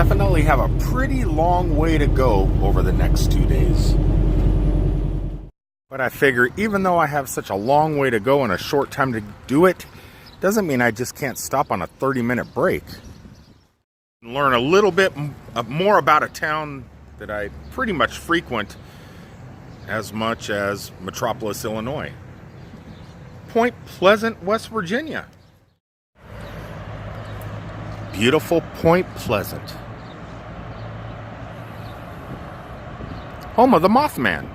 definitely have a pretty long way to go over the next 2 days. But I figure even though I have such a long way to go and a short time to do it, doesn't mean I just can't stop on a 30-minute break. Learn a little bit more about a town that I pretty much frequent as much as Metropolis, Illinois. Point Pleasant, West Virginia. Beautiful Point Pleasant. Home of the Mothman.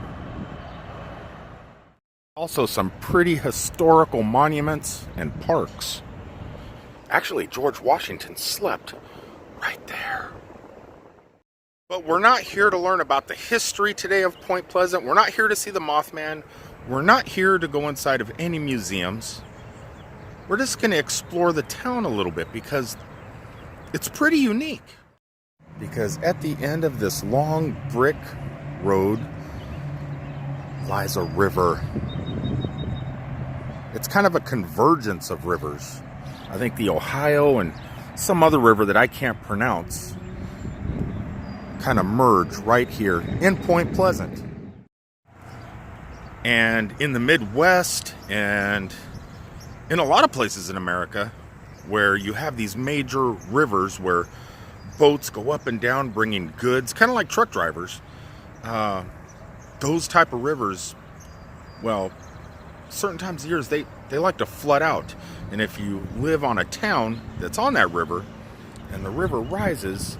Also some pretty historical monuments and parks. Actually, George Washington slept right there. But we're not here to learn about the history today of Point Pleasant. We're not here to see the Mothman. We're not here to go inside of any museums. We're just going to explore the town a little bit because it's pretty unique. Because at the end of this long brick road lies a river. It's kind of a convergence of rivers. I think the Ohio and some other river that I can't pronounce kind of merge right here in Point Pleasant. And in the Midwest and in a lot of places in America where you have these major rivers where boats go up and down bringing goods, kind of like truck drivers, those type of rivers, well, certain times of years they like to flood out. And if you live on a town that's on that river and the river rises,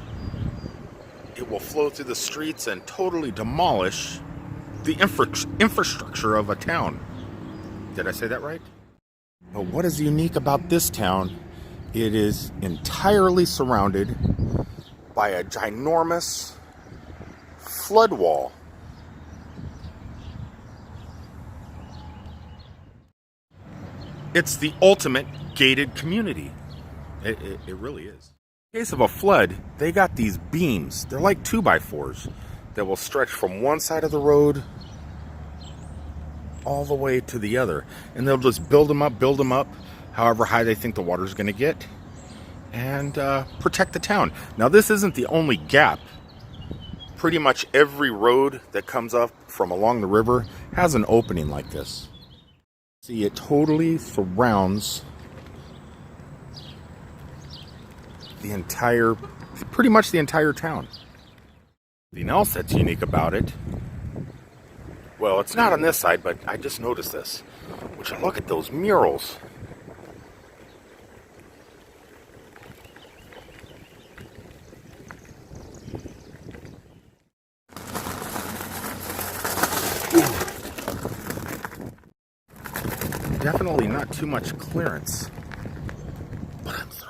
it will flow through the streets and totally demolish the infrastructure of a town. Did I say that right? But what is unique about this town? It is entirely surrounded by a ginormous flood wall. It's the ultimate gated community. It really is. In case of a flood, they got these beams. They're like 2x4s that will stretch from one side of the road all the way to the other. And they'll just build them up, however high they think the water's going to get, and protect the town. Now, this isn't the only gap. Pretty much every road that comes up from along the river has an opening like this. See, it totally surrounds pretty much the entire town. Something else that's unique about it, well, it's not on this side, but I just noticed this. Would you look at those murals? Definitely not too much clearance, but I'm through.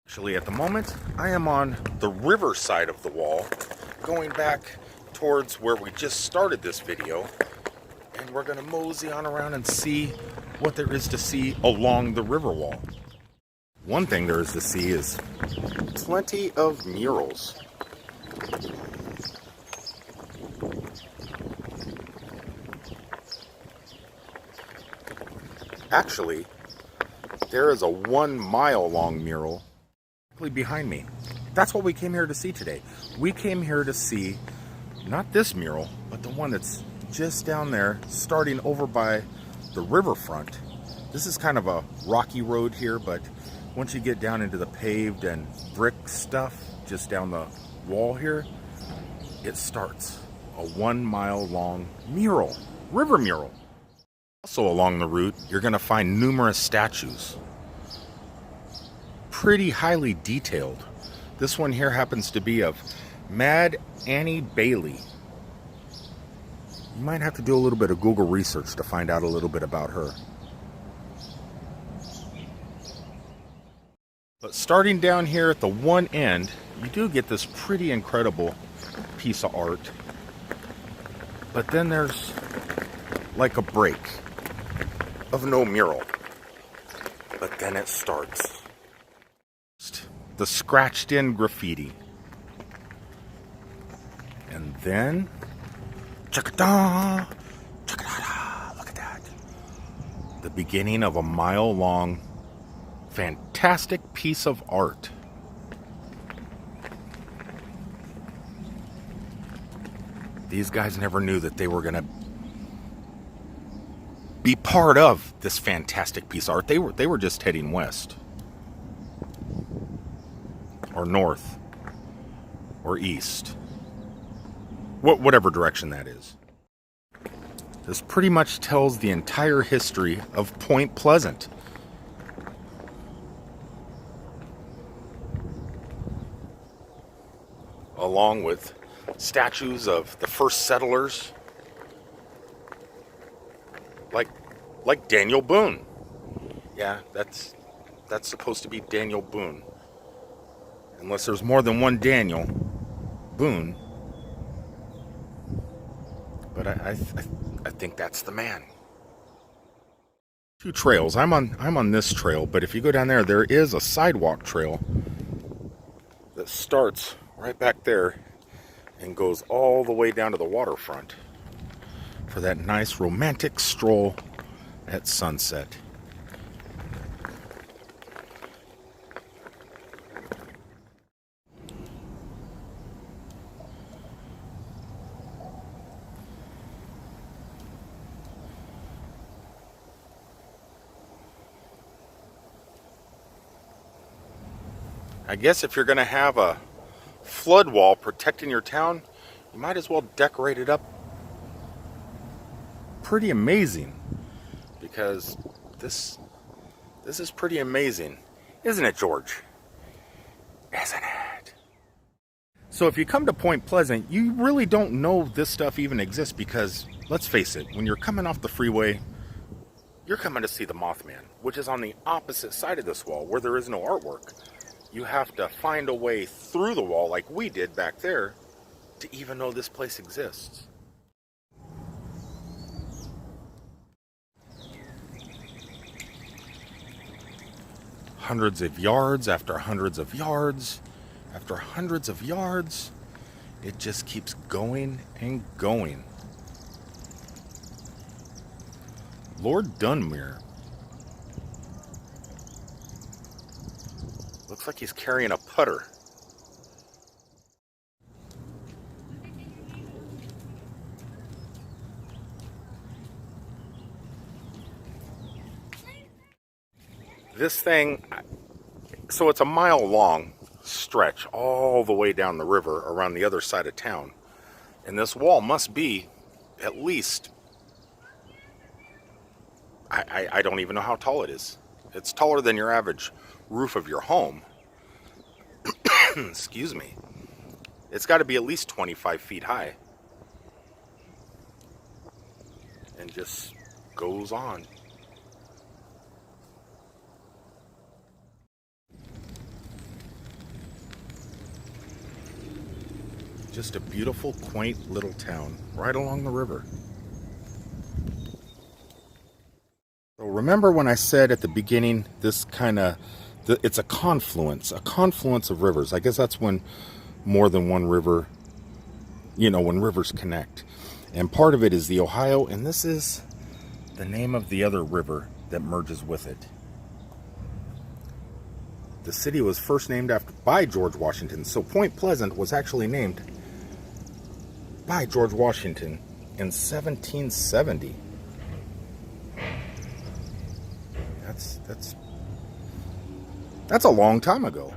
Actually, at the moment, I am on the river side of the wall, going back towards where we just started this video, and we're going to mosey on around and see what there is to see along the river wall. One thing there is to see is plenty of murals. Actually, there is a 1 mile long mural behind me. That's what we came here to see today. We came here to see not this mural, but the one that's just down there, starting over by the riverfront. This is kind of a rocky road here, but once you get down into the paved and brick stuff just down the wall here, it starts a 1 mile long mural, river mural. Also along the route, you're going to find numerous statues. Pretty highly detailed. This one here happens to be of Mad Annie Bailey. You might have to do a little bit of Google research to find out a little bit about her. But starting down here at the one end, you do get this pretty incredible piece of art. But then there's like a break of no mural. But then it starts. The scratched in graffiti. And then chaka-da, chaka-da-da, look at that. The beginning of a mile long fantastic piece of art. These guys never knew that they were going to be part of this fantastic piece of art. They were just heading west or north or east, whatever direction that is. This pretty much tells the entire history of Point Pleasant. Along with statues of the first settlers, like Daniel Boone. Yeah, that's supposed to be Daniel Boone. Unless there's more than one Daniel Boone. But I think that's the man. Two trails. I'm on this trail, but if you go down there, there is a sidewalk trail that starts right back there and goes all the way down to the waterfront for that nice romantic stroll at sunset. I guess if you're going to have a flood wall protecting your town, you might as well decorate it up pretty amazing, because this is pretty amazing, isn't it, George? Isn't it? So if you come to Point Pleasant, you really don't know this stuff even exists, because let's face it, when you're coming off the freeway, you're coming to see the Mothman, which is on the opposite side of this wall where there is no artwork. You have to find a way through the wall like we did back there to even know this place exists. Hundreds of yards after hundreds of yards after hundreds of yards. It just keeps going and going. Lord Dunmere. Looks like he's carrying a putter. This thing, so it's a mile-long stretch all the way down the river around the other side of town. And this wall must be at least, I don't even know how tall it is. It's taller than your average roof of your home. Excuse me. It's got to be at least 25 feet high. And just goes on. Just a beautiful, quaint little town right along the river. So remember when I said at the beginning, this kind of, it's a confluence of rivers. I guess that's when more than one river, when rivers connect. And part of it is the Ohio, and this is the name of the other river that merges with it. The city was first named by George Washington. So Point Pleasant was actually named by George Washington in 1770. That's a long time ago.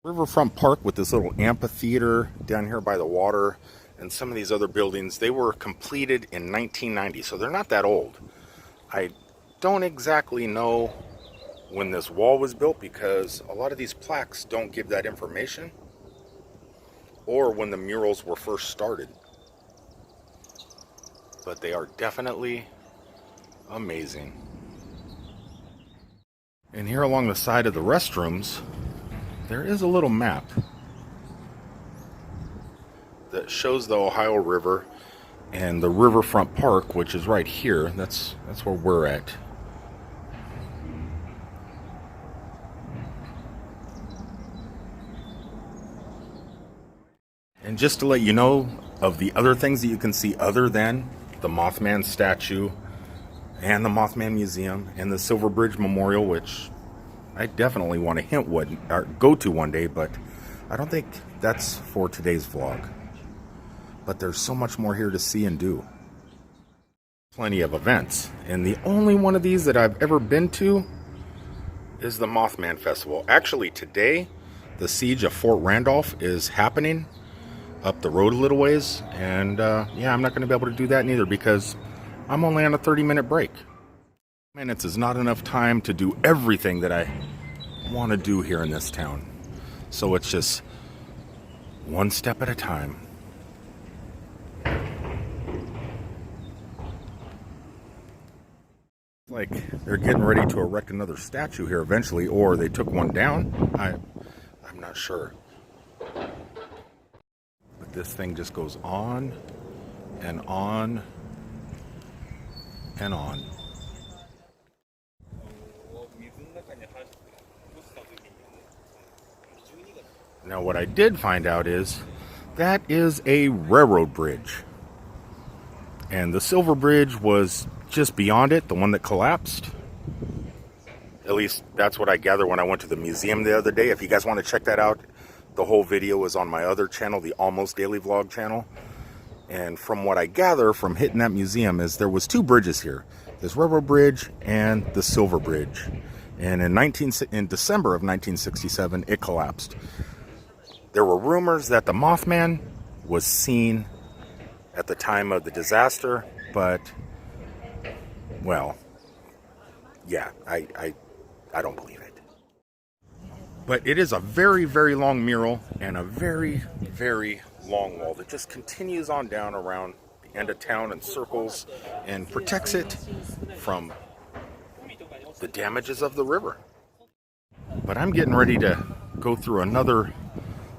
Riverfront Park with this little amphitheater down here by the water and some of these other buildings, they were completed in 1990, so they're not that old. I don't exactly know when this wall was built because a lot of these plaques don't give that information, or when the murals were first started. But they are definitely amazing. And here along the side of the restrooms, there is a little map that shows the Ohio River and the Riverfront Park, which is right here. That's where we're at. And just to let you know of the other things that you can see other than the Mothman statue and the Mothman Museum and the Silver Bridge Memorial, which I definitely want to go to one day, but I don't think that's for today's vlog. but there's so much more here to see and do. Plenty of events, and the only one of these that I've ever been to is the Mothman Festival. Actually, today, the Siege of Fort Randolph is happening up the road a little ways, and yeah, I'm not going to be able to do that neither because I'm only on a 30-minute break. Minutes is not enough time to do everything that I want to do here in this town. So it's just one step at a time. Like they're getting ready to erect another statue here eventually, or they took one down. I'm not sure. But this thing just goes on and on and on. Now what I did find out is that is a railroad bridge. And the Silver Bridge was just beyond it, the one that collapsed. At least that's what I gathered when I went to the museum the other day. If you guys want to check that out, the whole video is on my other channel, the Almost Daily Vlog channel. And from what I gather from hitting that museum is there was two bridges here. This railroad bridge and the Silver Bridge. And in December of 1967, it collapsed. There were rumors that the Mothman was seen at the time of the disaster, but, well, yeah, I don't believe it. But it is a very, very long mural and a very, very long wall that just continues on down around the end of town and circles and protects it from the damages of the river. But I'm getting ready to go through another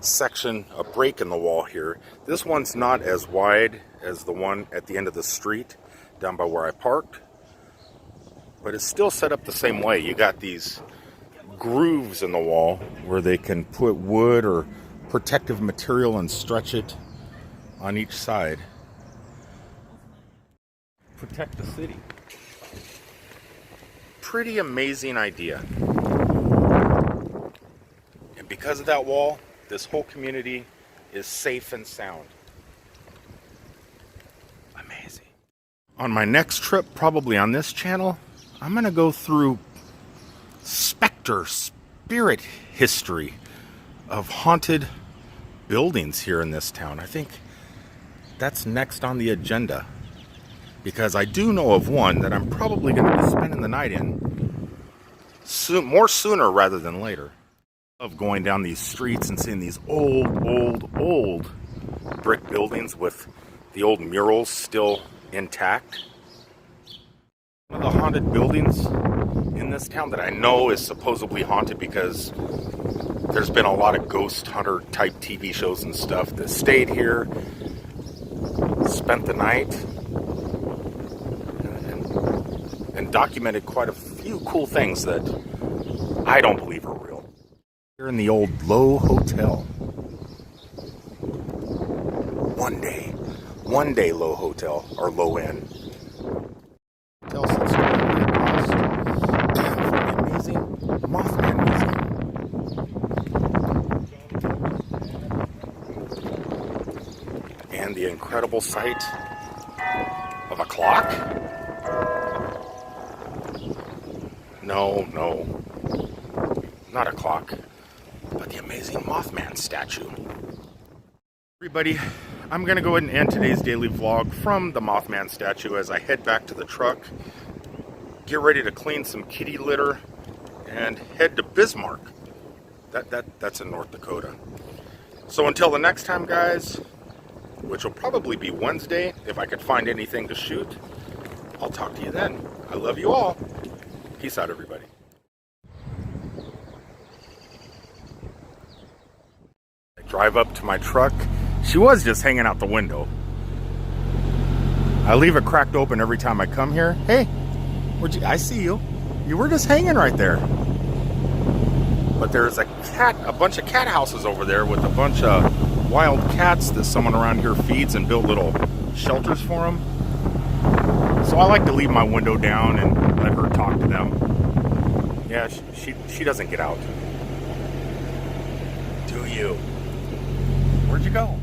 section, a break in the wall here. This one's not as wide as the one at the end of the street down by where I parked, but it's still set up the same way. You got these grooves in the wall where they can put wood or protective material and stretch it on each side. Protect the city. Pretty amazing idea. And because of that wall, this whole community is safe and sound. Amazing. On my next trip, probably on this channel, I'm going to go through spirit history of haunted buildings here in this town. I think that's next on the agenda, because I do know of one that I'm probably going to be spending the night in more sooner rather than later. Of going down these streets and seeing these old brick buildings with the old murals still intact. One of the haunted buildings in this town that I know is supposedly haunted because there's been a lot of ghost hunter type TV shows and stuff that stayed here, spent the night, and documented quite a few cool things that I don't believe are real. Here in the old Low Hotel. One day Low Hotel, or Low Inn. Hotel sits directly across from the amazing Mothman Museum. And the incredible sight of a clock? No, not a clock. But the amazing Mothman statue. Everybody, I'm going to go ahead and end today's daily vlog from the Mothman statue as I head back to the truck, get ready to clean some kitty litter, and head to Bismarck. That's in North Dakota. So until the next time, guys, which will probably be Wednesday, if I could find anything to shoot, I'll talk to you then. I love you all. Peace out, everybody. Drive up to my truck. She was just hanging out the window. I leave it cracked open every time I come here. Hey, I see you. You were just hanging right there. But there's a bunch of cat houses over there with a bunch of wild cats that someone around here feeds and built little shelters for them. So I like to leave my window down and let her talk to them. Yeah, she doesn't get out. Do you? Where'd you go?